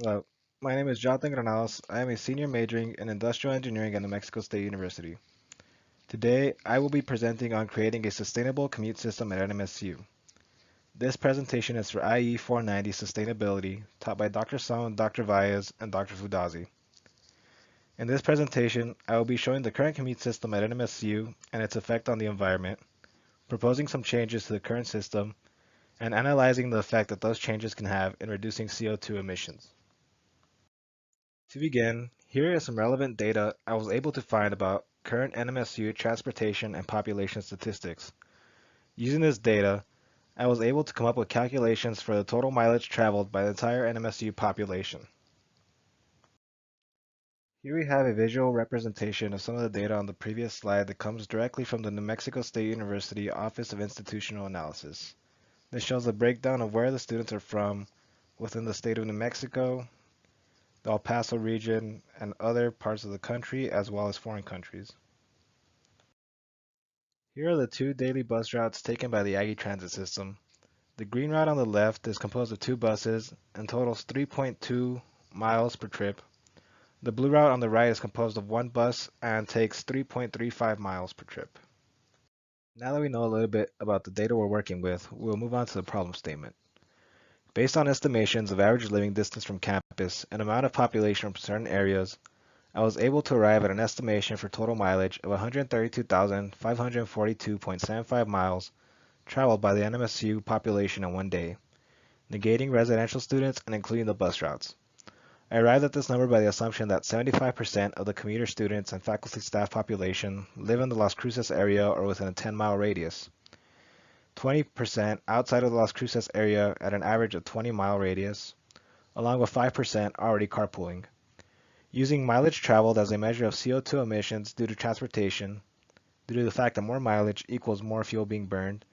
Hello, my name is Jonathan Granados. I am a senior majoring in industrial engineering at New Mexico State University. Today, I will be presenting on creating a sustainable commute system at NMSU. This presentation is for IE490 Sustainability, taught by Dr. Song, Dr. Valles, and Dr. Fudazi. In this presentation, I will be showing the current commute system at NMSU and its effect on the environment, proposing some changes to the current system, and analyzing the effect that those changes can have in reducing CO2 emissions. To begin, here is some relevant data I was able to find about current NMSU transportation and population statistics. Using this data, I was able to come up with calculations for the total mileage traveled by the entire NMSU population. Here we have a visual representation of some of the data on the previous slide that comes directly from the New Mexico State University Office of Institutional Analysis. This shows a breakdown of where the students are from within the state of New Mexico, the El Paso region, and other parts of the country, as well as foreign countries. Here are the two daily bus routes taken by the Aggie Transit System. The green route on the left is composed of two buses and totals 3.2 miles per trip. The blue route on the right is composed of one bus and takes 3.35 miles per trip. Now that we know a little bit about the data we're working with, we'll move on to the problem statement. Based on estimations of average living distance from campus and amount of population from certain areas, I was able to arrive at an estimation for total mileage of 132,542.75 miles traveled by the NMSU population in one day, negating residential students and including the bus routes. I arrived at this number by the assumption that 75% of the commuter students and faculty staff population live in the Las Cruces area or within a 10-mile radius, 20% outside of the Las Cruces area at an average of 20-mile radius, along with 5% already carpooling. Using mileage traveled as a measure of CO2 emissions due to transportation, due to the fact that more mileage equals more fuel being burned,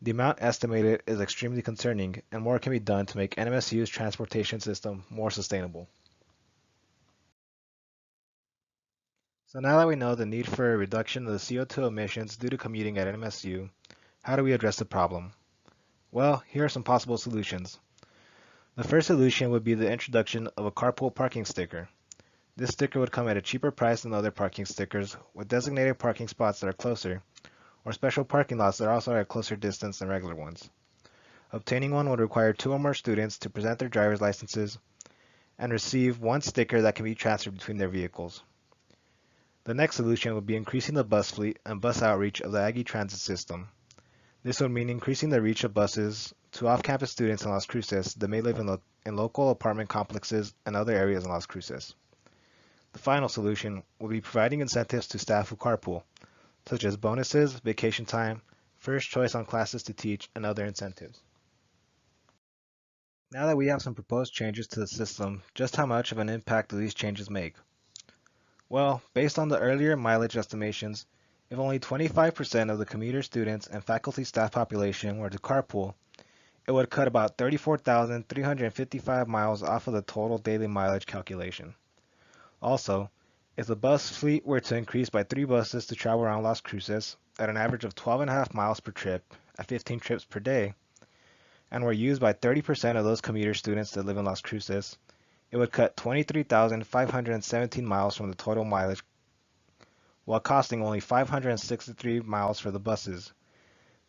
the amount estimated is extremely concerning and more can be done to make NMSU's transportation system more sustainable. So now that we know the need for a reduction of the CO2 emissions due to commuting at NMSU, how do we address the problem? Well, here are some possible solutions. The first solution would be the introduction of a carpool parking sticker. This sticker would come at a cheaper price than other parking stickers, with designated parking spots that are closer, or special parking lots that are also at a closer distance than regular ones. Obtaining one would require 2 or more students to present their driver's licenses and receive one sticker that can be transferred between their vehicles. The next solution would be increasing the bus fleet and bus outreach of the Aggie Transit System. This would mean increasing the reach of buses to off-campus students in Las Cruces that may live in local apartment complexes and other areas in Las Cruces. The final solution will be providing incentives to staff who carpool, such as bonuses, vacation time, first choice on classes to teach, and other incentives. Now that we have some proposed changes to the system, just how much of an impact do these changes make? Well, based on the earlier mileage estimations, if only 25% of the commuter students and faculty staff population were to carpool, it would cut about 34,355 miles off of the total daily mileage calculation. Also, if the bus fleet were to increase by 3 buses to travel around Las Cruces at an average of 12.5 miles per trip at 15 trips per day, and were used by 30% of those commuter students that live in Las Cruces, it would cut 23,517 miles from the total mileage while costing only 563 miles for the buses.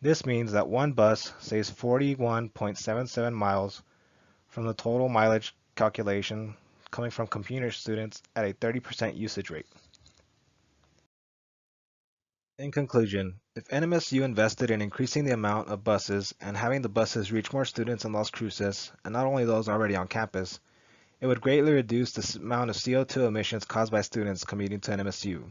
This means that one bus saves 41.77 miles from the total mileage calculation coming from commuter students at a 30% usage rate. In conclusion, if NMSU invested in increasing the amount of buses and having the buses reach more students in Las Cruces, and not only those already on campus, it would greatly reduce the amount of CO2 emissions caused by students commuting to NMSU.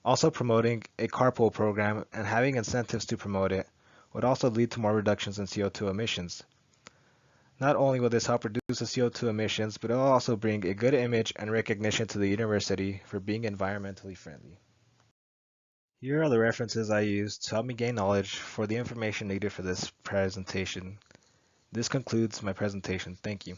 Also, promoting a carpool program and having incentives to promote it would also lead to more reductions in CO2 emissions. Not only will this help reduce the CO2 emissions, but it will also bring a good image and recognition to the university for being environmentally friendly. Here are the references I used to help me gain knowledge for the information needed for this presentation. This concludes my presentation. Thank you.